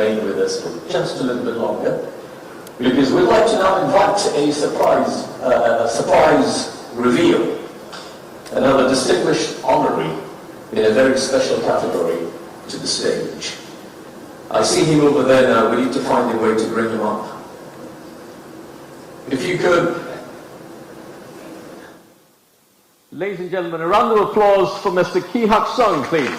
remain with us for just a little bit longer, because we'd like to now invite a surprise reveal, another distinguished honoree in a very special category to the stage. I see him over there now. We need to find a way to bring him up. If you could. Ladies and gentlemen, a round of applause for Mr. Ki Hak Sung, please.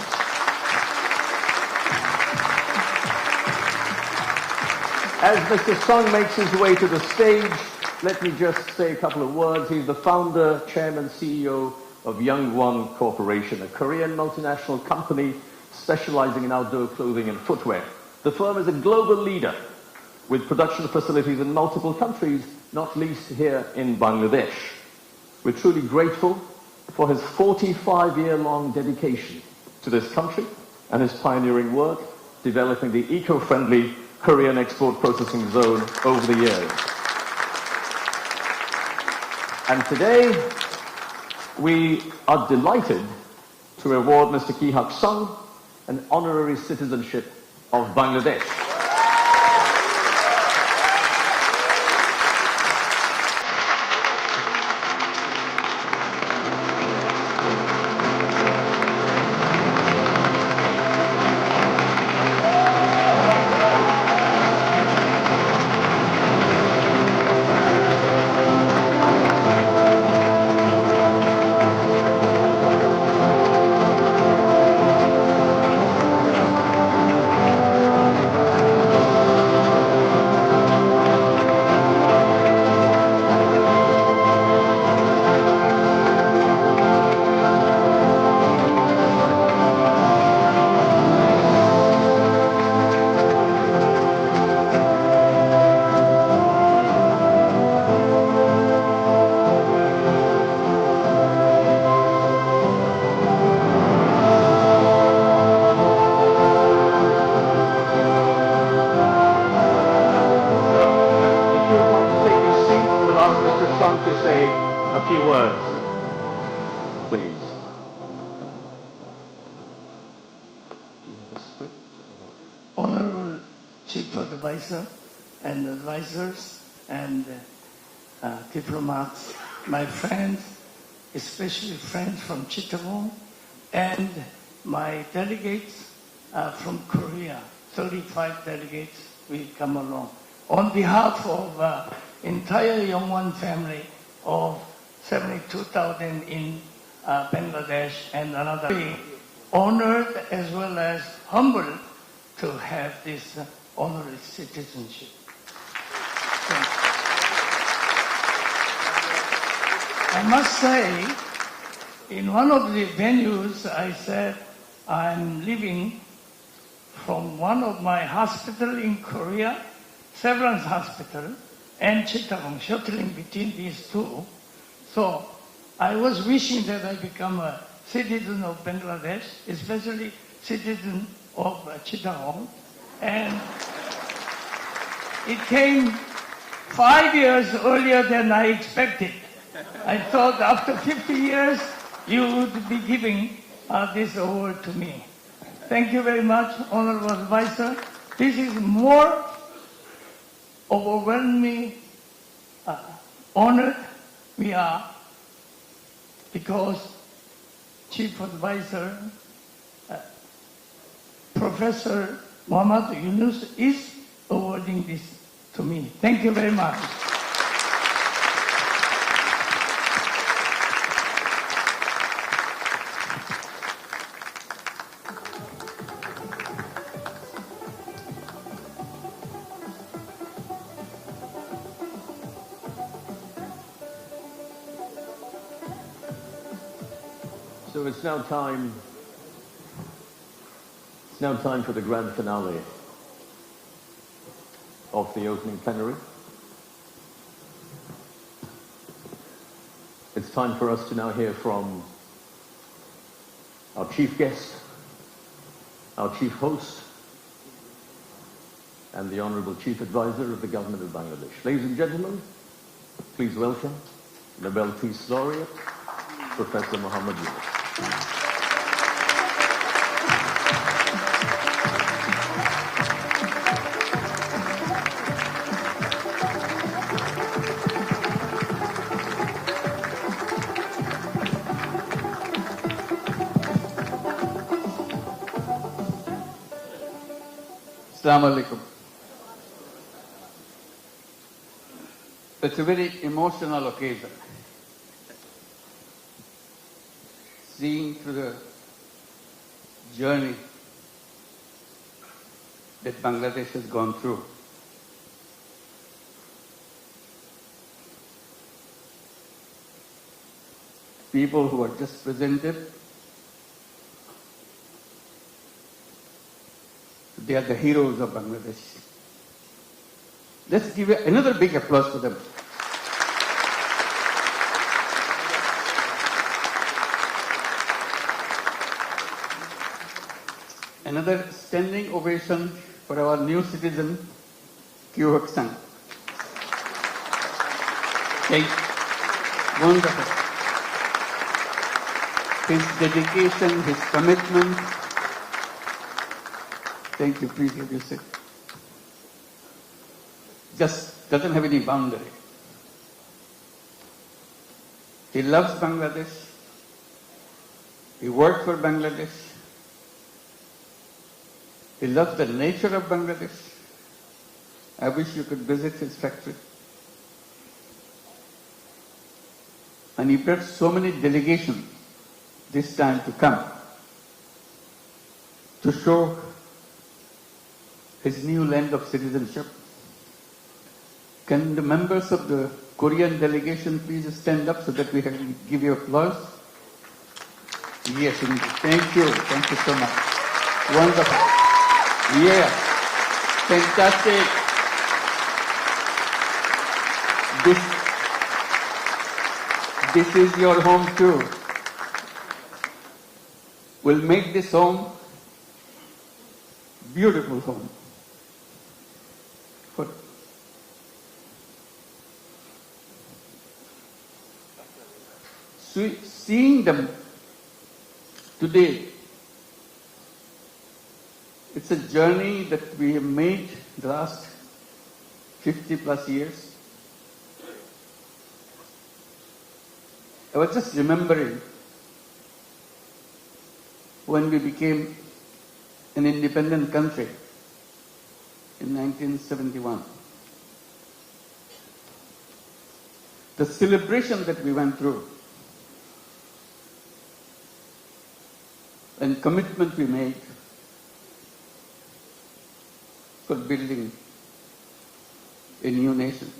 As Mr. Sung makes his way to the stage, let me just say a couple of words. He's the founder, chairman, CEO of Youngwon Corporation, a Korean multinational company specializing in outdoor clothing and footwear. The firm is a global leader with production facilities in multiple countries, not least here in Bangladesh. We're truly grateful for his 45-year-long dedication to this country and his pioneering work developing the eco-friendly Korean export processing zone over the years. And today, we are delighted to award Mr. Ki Hak Sung an honorary citizenship of Bangladesh. To say a few words, please. Honorable Chief Advisor and advisors and diplomats, my friends, especially friends from Chittagong, and my delegates from Korea, 35 delegates will come along. On behalf of entire Youngwon family of 72,000 in Bangladesh and another, honored as well as humbled to have this honorary citizenship. I must say, in one of the venues, I said I'm living from one of my hospital in Korea, Severance Hospital, and Chittagong, shuttling between these two. So I was wishing that I become a citizen of Bangladesh, especially citizen of Chittagong. And it came 5 years earlier than I expected. I thought after 50 years, you would be giving this award to me. Thank you very much, Honorable Advisor. This is more overwhelming honored we are because Chief Advisor Professor Muhammad Yunus is awarding this to me. Thank you very much. So it's now time for the grand finale of the opening plenary. It's time for us to now hear from our chief guest, our chief host, and the Honorable Chief Advisor of the Government of Bangladesh. Ladies and gentlemen, please welcome Nobel Peace Laureate, Professor Muhammad Yunus. Assalamu alaikum. It's a very emotional occasion. Seeing through the journey that Bangladesh has gone through. People who are just presented, they are the heroes of Bangladesh. Let's give another big applause to them. Another standing ovation for our new citizen, Kyu Hak Sang. Wonderful. His dedication, his commitment. Thank you, please have your seat. Just doesn't have any boundary. He loves Bangladesh. He worked for Bangladesh. He loves the nature of Bangladesh. I wish you could visit his factory. And he brought so many delegations this time to come to show his new land of citizenship. Can the members of the Korean delegation please stand up so that we can give you applause? Yes, indeed. Thank you. Thank you so much. Wonderful. Yeah. Fantastic. This is your home too. We'll make this home beautiful home. For seeing them today, it's a journey that we have made the last 50 plus years. I was just remembering when we became an independent country in 1971. The celebration that we went through and commitment we made for building a new nation.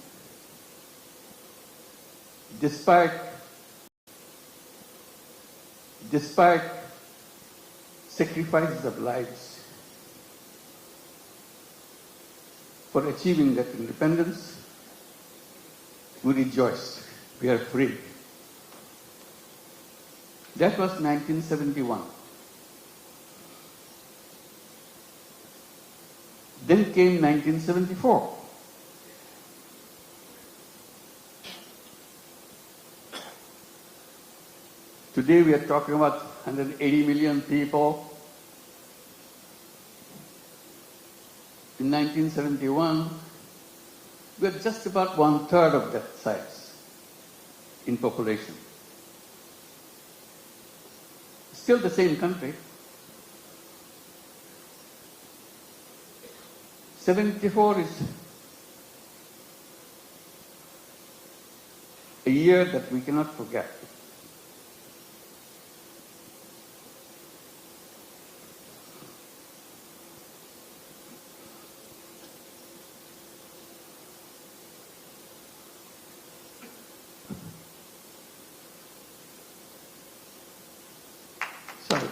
Despite sacrifices of lives for achieving that independence, we rejoice. We are free. That was 1971. Then came 1974. Today we are talking about 180 million people. In 1971, we are just about 1/3 of that size in population. Still the same country. 74 is a year that we cannot forget. Sorry.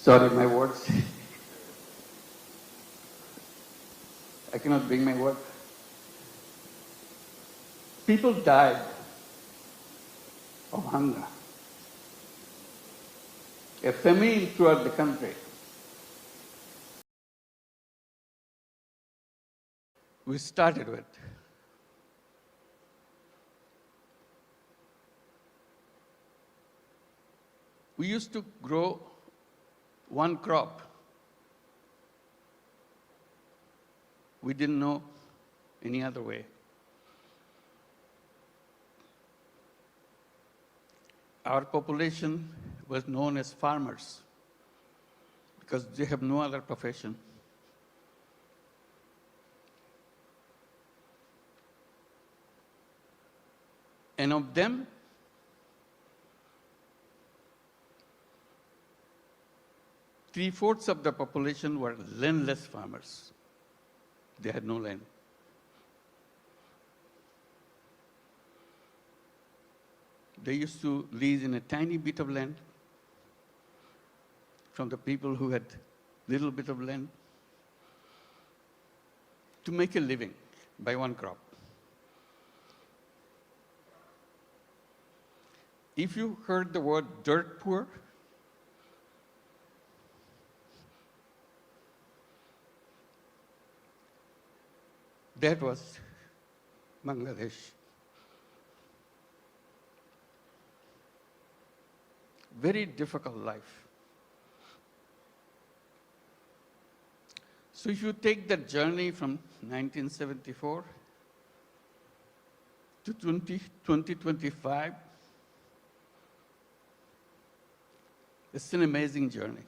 Sorry, my words. I cannot bring my word. People died of hunger. A famine throughout the country. We started with. We used to grow one crop. We didn't know any other way. our population was known as farmers because they have no other profession. And of them, three-fourths of the population were landless farmers. They had no land. They used to lease in a tiny bit of land from the people who had little bit of land to make a living by one crop. If you heard the word dirt poor, that was Bangladesh. Very difficult life. So if you take that journey from 1974 to 2025, it's an amazing journey.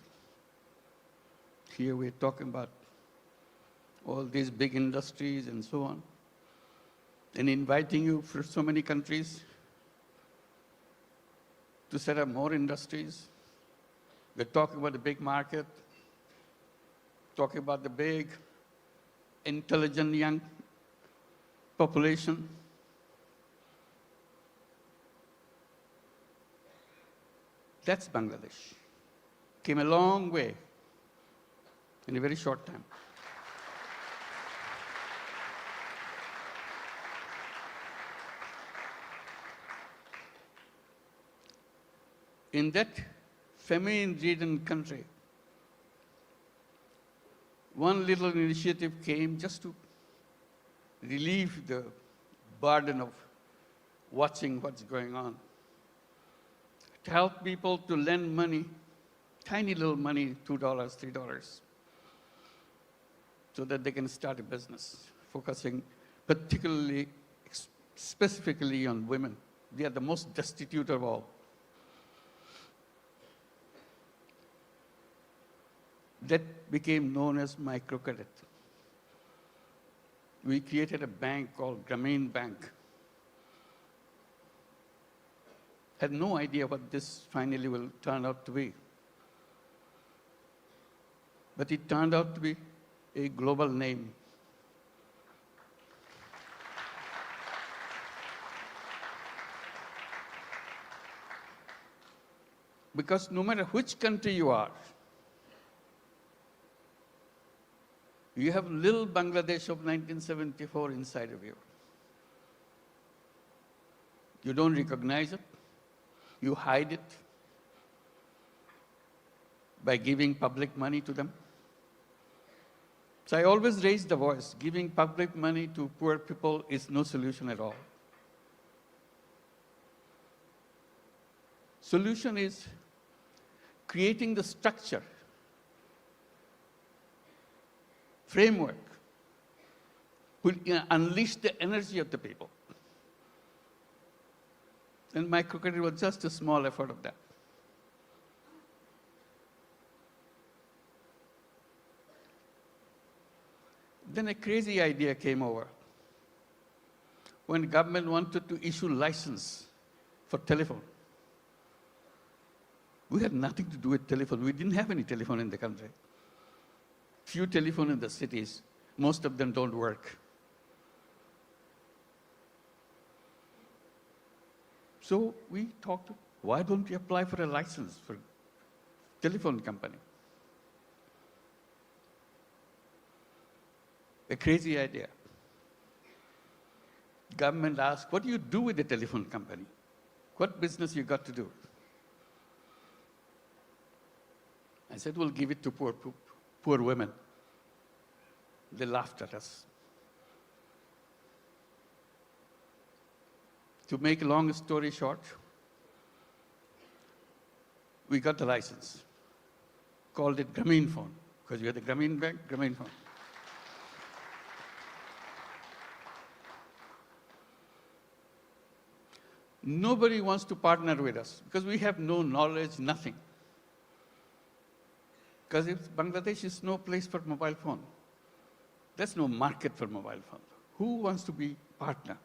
Here we're talking about all these big industries and so on, and inviting you for so many countries to set up more industries. We're talking about the big market, talking about the big, intelligent young population. That's Bangladesh. Came a long way in a very short time. In that famine-ridden country, one little initiative came just to relieve the burden of watching what's going on. To help people to lend money, tiny little money, $2, $3, so that they can start a business, focusing particularly, specifically on women. They are the most destitute of all. That became known as microcredit. We created a bank called Grameen Bank. Had no idea what this finally will turn out to be. But it turned out to be a global name. Because no matter which country you are, you have little Bangladesh of 1974 inside of you. You don't recognize it. You hide it by giving public money to them. So I always raise the voice. Giving public money to poor people is no solution at all. Solution is creating the structure, framework, will unleash the energy of the people. And microcredit was just a small effort of that. Then a crazy idea came over. When the government wanted to issue license for telephone, we had nothing to do with telephone. We didn't have any telephone in the country. Few telephone in the cities, most of them don't work. So we talked, why don't we apply for a license for telephone company? A crazy idea. Government asked, what do you do with the telephone company? What business you got to do? I said, we'll give it to poor women. They laughed at us. To make a long story short, we got the license. Called it Grameen phone, because we had the Grameen Bank, Grameen phone. Nobody wants to partner with us because we have no knowledge, nothing. Because Bangladesh is no place for mobile phone. There's no market for mobile phone. Who wants to be partner?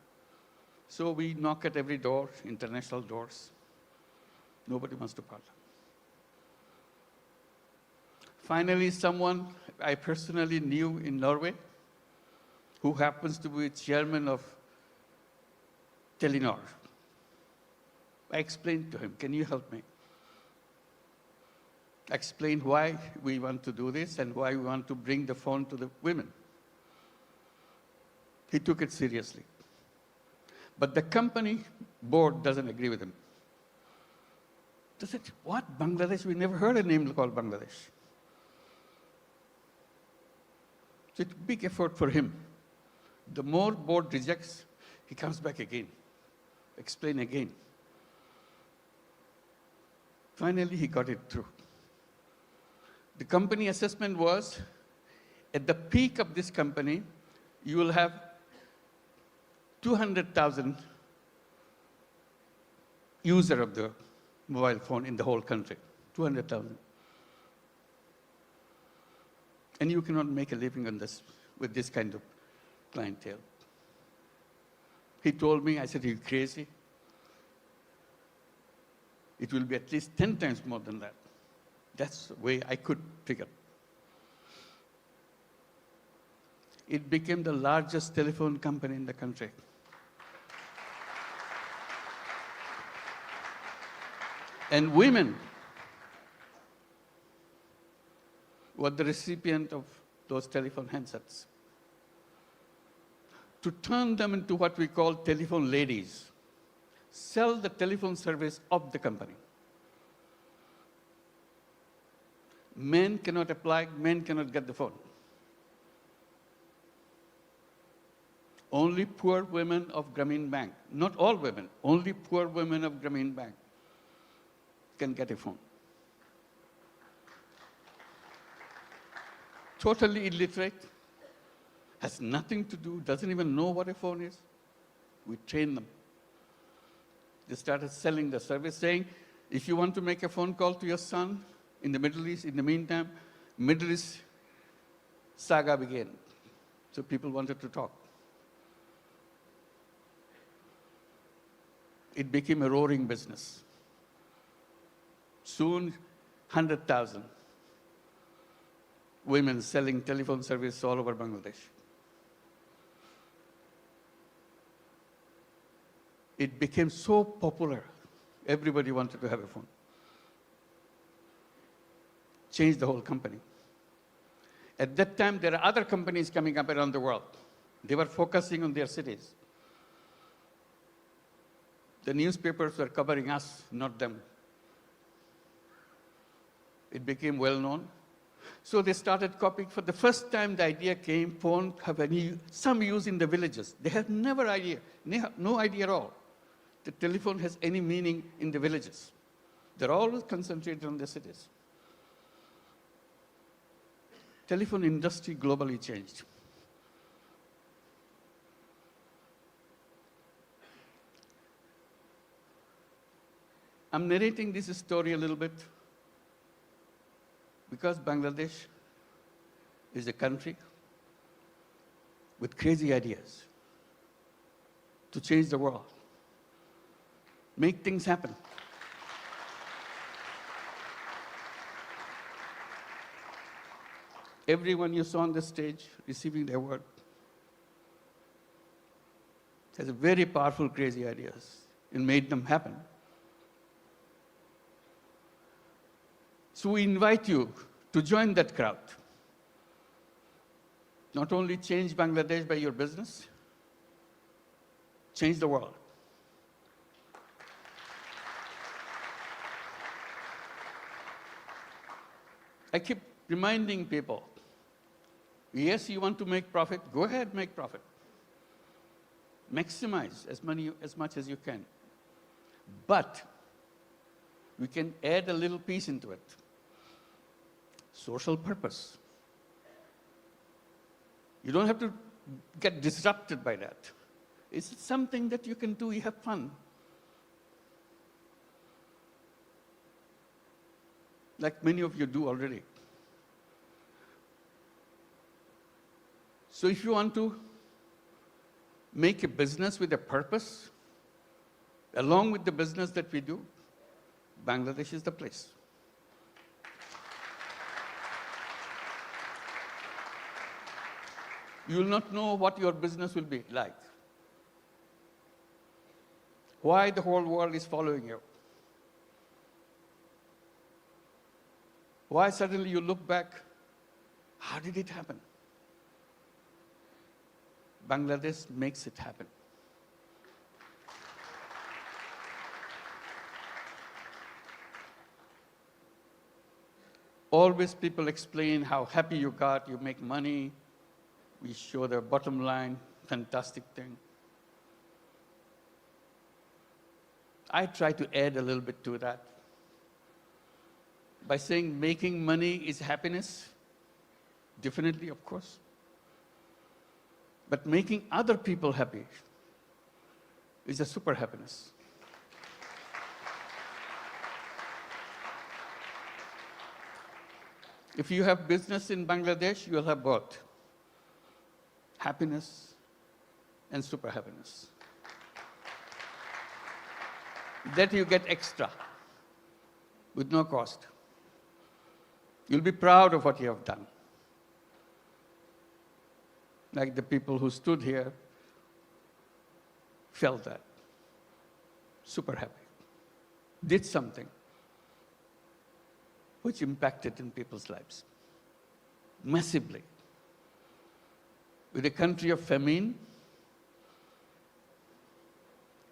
So we knock at every door, international doors. Nobody wants to partner. Finally, someone I personally knew in Norway, who happens to be chairman of Telenor. I explained to him, can you help me? I explained why we want to do this and why we want to bring the phone to the women. He took it seriously. But the company board doesn't agree with him. They said, what, Bangladesh? We never heard a name called Bangladesh. So it's a big effort for him. The more board rejects, he comes back again, explain again. Finally, he got it through. The company assessment was, at the peak of this company, you will have 200,000 users of the mobile phone in the whole country, 200,000. And you cannot make a living on this with this kind of clientele. He told me, I said, are you crazy? It will be at least 10 times more than that. That's the way I could figure. It became the largest telephone company in the country. And women were the recipient of those telephone handsets. To turn them into what we call telephone ladies, sell the telephone service of the company. Men cannot apply, men cannot get the phone. Only poor women of Grameen Bank, not all women, only poor women of Grameen Bank can get a phone. Totally illiterate, has nothing to do, doesn't even know what a phone is. We train them. They started selling the service, saying, if you want to make a phone call to your son in the Middle East, in the meantime, Middle East saga began. So people wanted to talk. It became a roaring business. Soon, 100,000 women selling telephone service all over Bangladesh. It became so popular, everybody wanted to have a phone. Changed the whole company. At that time, there are other companies coming up around the world. They were focusing on their cities. The newspapers were covering us, not them. It became well known. So they started copying. For the first time, the idea came, phone have some use in the villages. They had no idea at all that telephone has any meaning in the villages. They're always concentrated on the cities. Telephone industry globally changed. I'm narrating this story a little bit because Bangladesh is a country with crazy ideas to change the world, make things happen. Everyone you saw on the stage receiving the award has a very powerful, crazy ideas and made them happen. So we invite you to join that crowd. Not only change Bangladesh by your business, change the world. I keep reminding people, yes, you want to make profit, go ahead, make profit. Maximize as much as you can. But we can add a little piece into it. Social purpose. You don't have to get disrupted by that. It's something that you can do, you have fun. like many of you do already. So if you want to make a business with a purpose, along with the business that we do, Bangladesh is the place. You will not know what your business will be like. Why the whole world is following you. Why suddenly you look back, how did it happen? Bangladesh makes it happen. Always people explain how happy you got, you make money, we show the bottom line, fantastic thing. I try to add a little bit to that by saying making money is happiness, definitely, of course. But making other people happy is a super happiness. If you have business in Bangladesh, you'll have both happiness and super happiness. That you get extra with no cost. You'll be proud of what you have done. Like the people who stood here felt that. Super happy. Did something which impacted in people's lives massively. With a country of famine,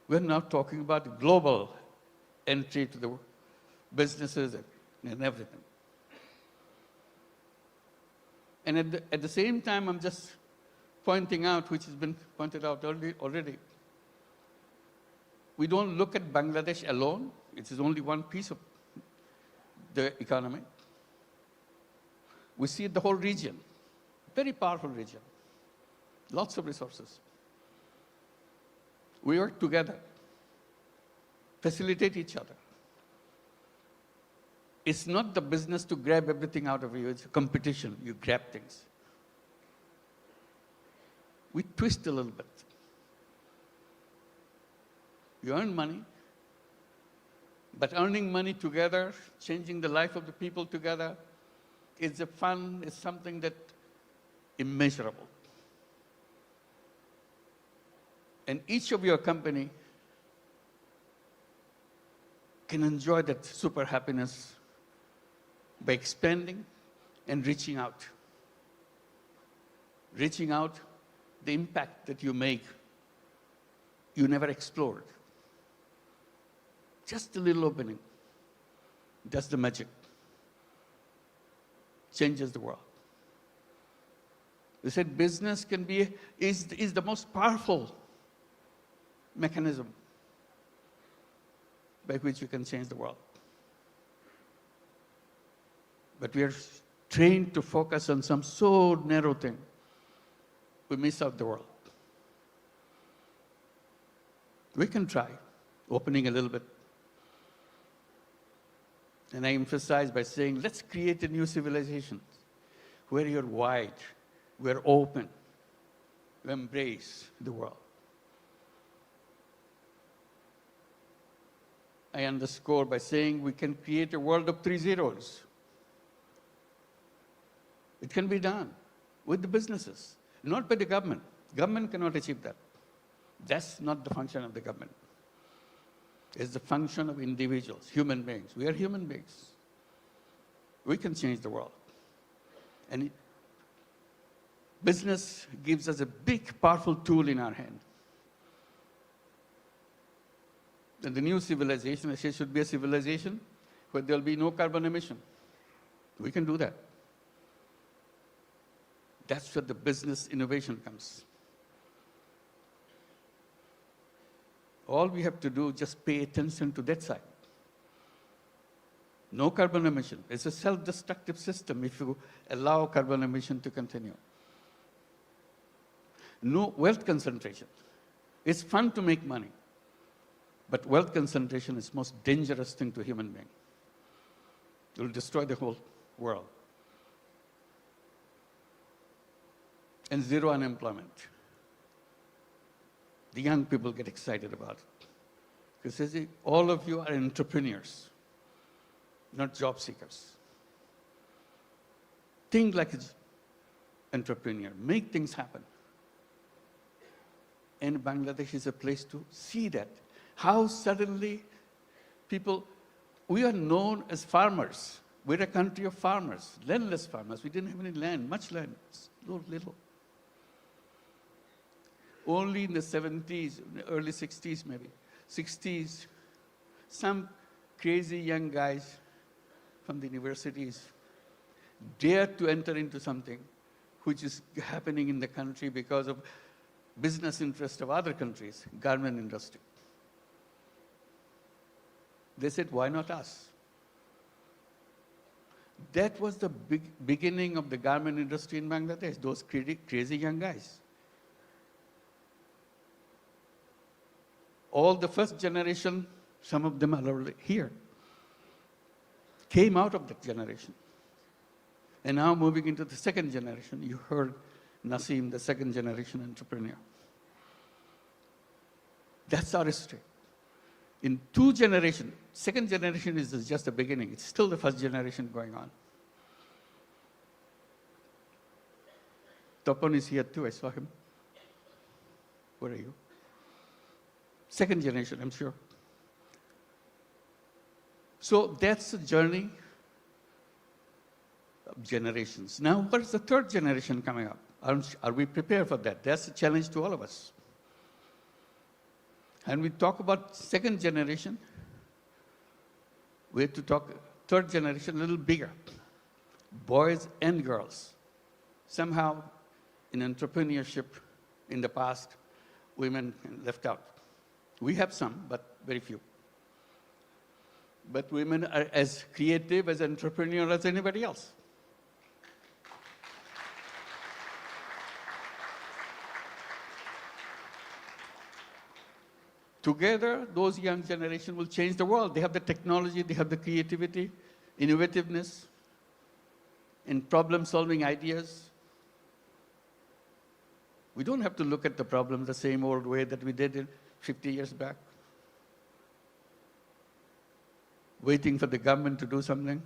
we're now talking about global entry to the businesses and everything. And at the same time, I'm just pointing out, which has been pointed out already, we don't look at Bangladesh alone. It is only one piece of the economy. We see the whole region, very powerful region, lots of resources. We work together, facilitate each other. It's not the business to grab everything out of you, it's a competition, you grab things. We twist a little bit. You earn money, but earning money together, changing the life of the people together, is a fun, is something that immeasurable. And each of your company can enjoy that super happiness by expanding and reaching out. Reaching out, the impact that you make, you never explored. Just a little opening does the magic. Changes the world. They said business is the most powerful mechanism by which you can change the world. But we are trained to focus on some so narrow thing, we miss out the world. We can try opening a little bit. And I emphasize by saying, let's create a new civilization where you're wide, we're open, we embrace the world. I underscore by saying we can create a world of 3 zeros. It can be done with the businesses, not by the government. Government cannot achieve that. That's not the function of the government. It's the function of individuals, human beings. We are human beings. We can change the world. And business gives us a big, powerful tool in our hand. And the new civilization, I say, should be a civilization where there'll be no carbon emission. We can do that. That's where the business innovation comes. All we have to do is just pay attention to that side. No carbon emission. It's a self-destructive system if you allow carbon emission to continue. No wealth concentration. It's fun to make money, but wealth concentration is the most dangerous thing to human being. It will destroy the whole world. And zero unemployment. The young people get excited about it. Because all of you are entrepreneurs, not job seekers. Think like an entrepreneur. Make things happen. And Bangladesh is a place to see that. How suddenly people, we are known as farmers. We're a country of farmers, landless farmers. We didn't have any land, much land, little. Only in the 70s, early 60s maybe, 60s, some crazy young guys from the universities dared to enter into something which is happening in the country because of business interest of other countries, garment industry. They said, why not us? That was the beginning of the garment industry in Bangladesh, those crazy young guys. All the first generation, some of them are already here, came out of that generation. And now moving into the second generation, you heard Naseem, the second generation entrepreneur. That's our history. In 2 generations, second generation is just the beginning. It's still the first generation going on. Topon is here too, I saw him. Where are you? Second generation, I'm sure. So that's a journey of generations. Now, what is the third generation coming up? Are we prepared for that? That's a challenge to all of us. And we talk about second generation, we have to talk third generation a little bigger. Boys and girls. Somehow, in entrepreneurship in the past, women left out. We have some, but very few. But women are as creative, as entrepreneurial as anybody else. Together, those young generation will change the world. They have the technology, they have the creativity, innovativeness, and problem-solving ideas. We don't have to look at the problem the same old way that we did 50 years back, waiting for the government to do something.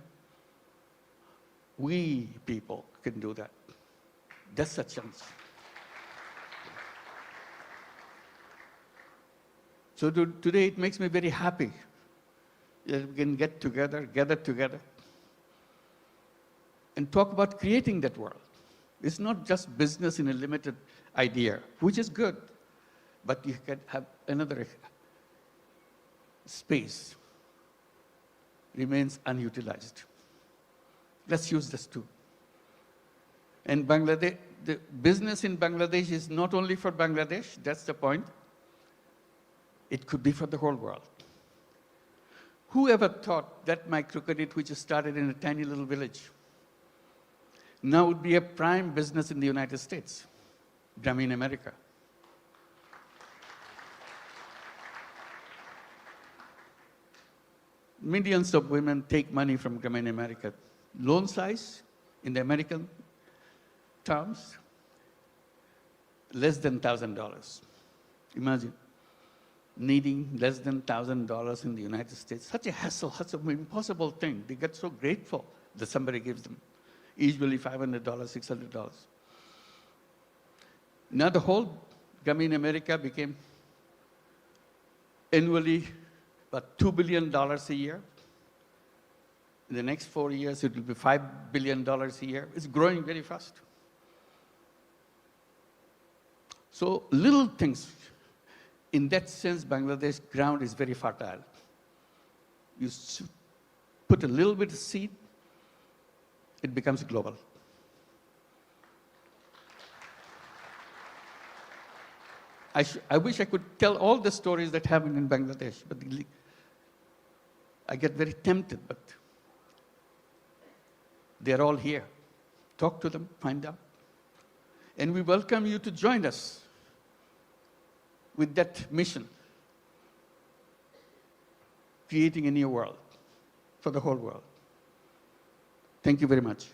We people can do that. That's a chance. So today it makes me very happy that we can gather together, and talk about creating that world. It's not just business in a limited idea, which is good, but you can have another space remains unutilized. Let's use this too. And Bangladesh, the business in Bangladesh is not only for Bangladesh, that's the point. It could be for the whole world. Whoever thought that microcredit, which started in a tiny little village, now would be a prime business in the United States, Grameen America. Millions of women take money from Grameen America. Loan size, in the American terms, less than $1,000. Imagine needing less than $1,000 in the United States. Such a hassle, such an impossible thing. They get so grateful that somebody gives them. Usually $500, $600. Now the whole Grameen America became annually about $2 billion a year. In the next 4 years, it will be $5 billion a year. It's growing very fast. So little things. In that sense, Bangladesh ground is very fertile. You put a little bit of seed, it becomes global. I wish I could tell all the stories that happen in Bangladesh, but I get very tempted, but they're all here. Talk to them, find out. And we welcome you to join us with that mission, creating a new world for the whole world. Thank you very much.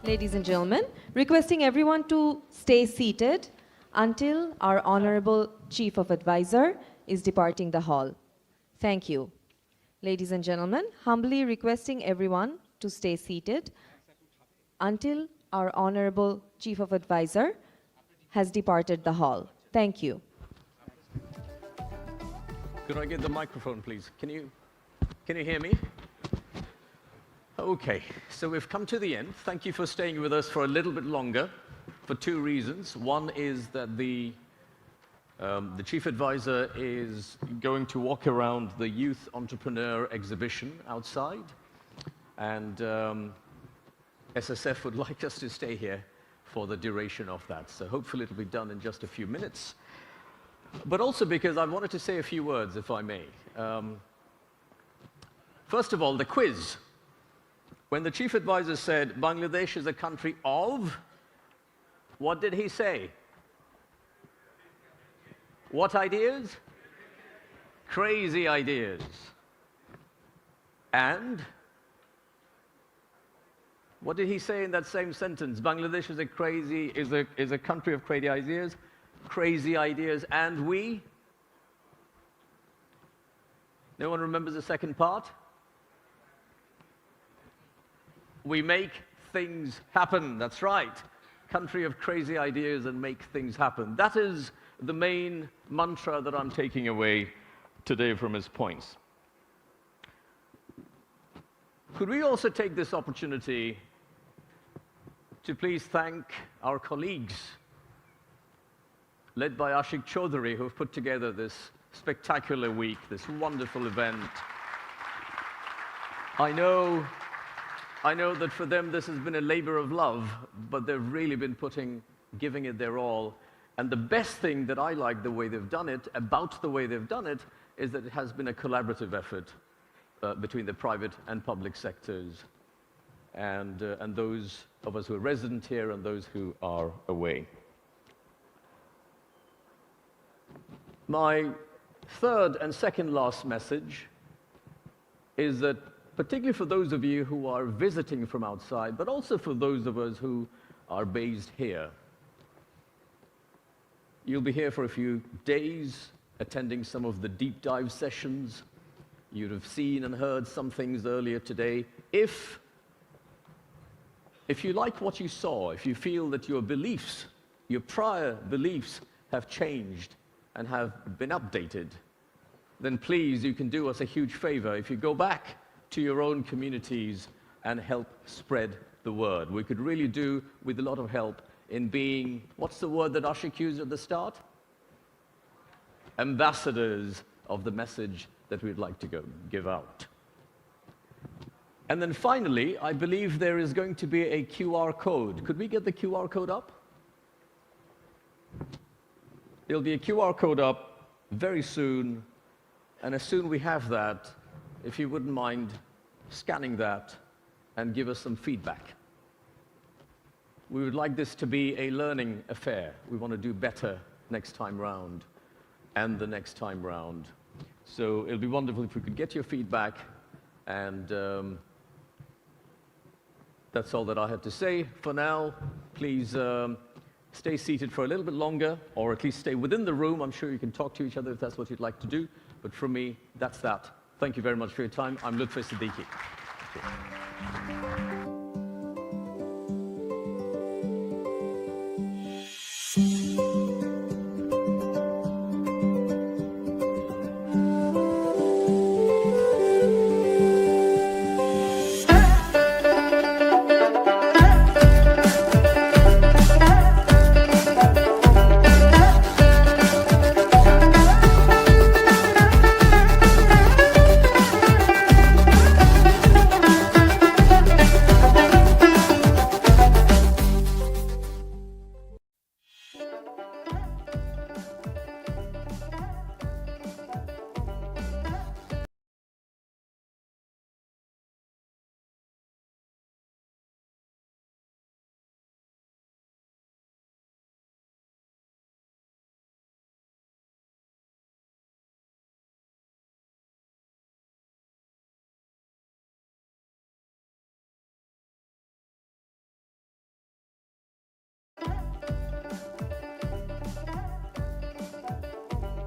Ladies and gentlemen, requesting everyone to stay seated until our Honorable Chief of Advisor is departing the hall. Thank you. Ladies and gentlemen, humbly requesting everyone to stay seated until our Honorable Chief of Advisor has departed the hall. Thank you. Could I get the microphone, please? Can you hear me? Okay, so we've come to the end. Thank you for staying with us for a little bit longer for two reasons. One is that the Chief Advisor is going to walk around the Youth Entrepreneur exhibition outside, and SSF would like us to stay here for the duration of that. So hopefully it'll be done in just a few minutes. But also because I wanted to say a few words, if I may. First of all, the quiz. When the Chief Advisor said Bangladesh is a country of, what did he say? What ideas? Crazy ideas. And what did he say in that same sentence? Bangladesh is a country of crazy ideas, and we? No one remembers the second part? We make things happen. That's right. Country of crazy ideas and make things happen. That is the main mantra that I'm taking away today from his points. Could we also take this opportunity to please thank our colleagues, led by Ashik Chaudhary, who have put together this spectacular week, this wonderful event. I know that for them this has been a labor of love, but they've really been giving it their all. And the best thing that I like the way they've done it, about the way they've done it, is that it has been a collaborative effort between the private and public sectors, and those of us who are resident here and those who are away. My third and second last message is that, particularly for those of you who are visiting from outside, but also for those of us who are based here, you'll be here for a few days, attending some of the deep dive sessions. You'd have seen and heard some things earlier today. If you like what you saw, if you feel that your beliefs, your prior beliefs have changed and have been updated, then please, you can do us a huge favor. If you go back to your own communities and help spread the word. We could really do with a lot of help in being, what's the word that Ashik used at the start? Ambassadors of the message that we'd like to give out. And then finally, I believe there is going to be a QR code. Could we get the QR code up? There'll be a QR code up very soon, and as soon as we have that, if you wouldn't mind scanning that and give us some feedback. We would like this to be a learning affair. We want to do better next time round and the next time round. So it'll be wonderful if we could get your feedback, and that's all that I have to say. For now, please stay seated for a little bit longer, or at least stay within the room. I'm sure you can talk to each other if that's what you'd like to do. But from me, that's that. Thank you very much for your time. I'm Lutfi Siddiqui.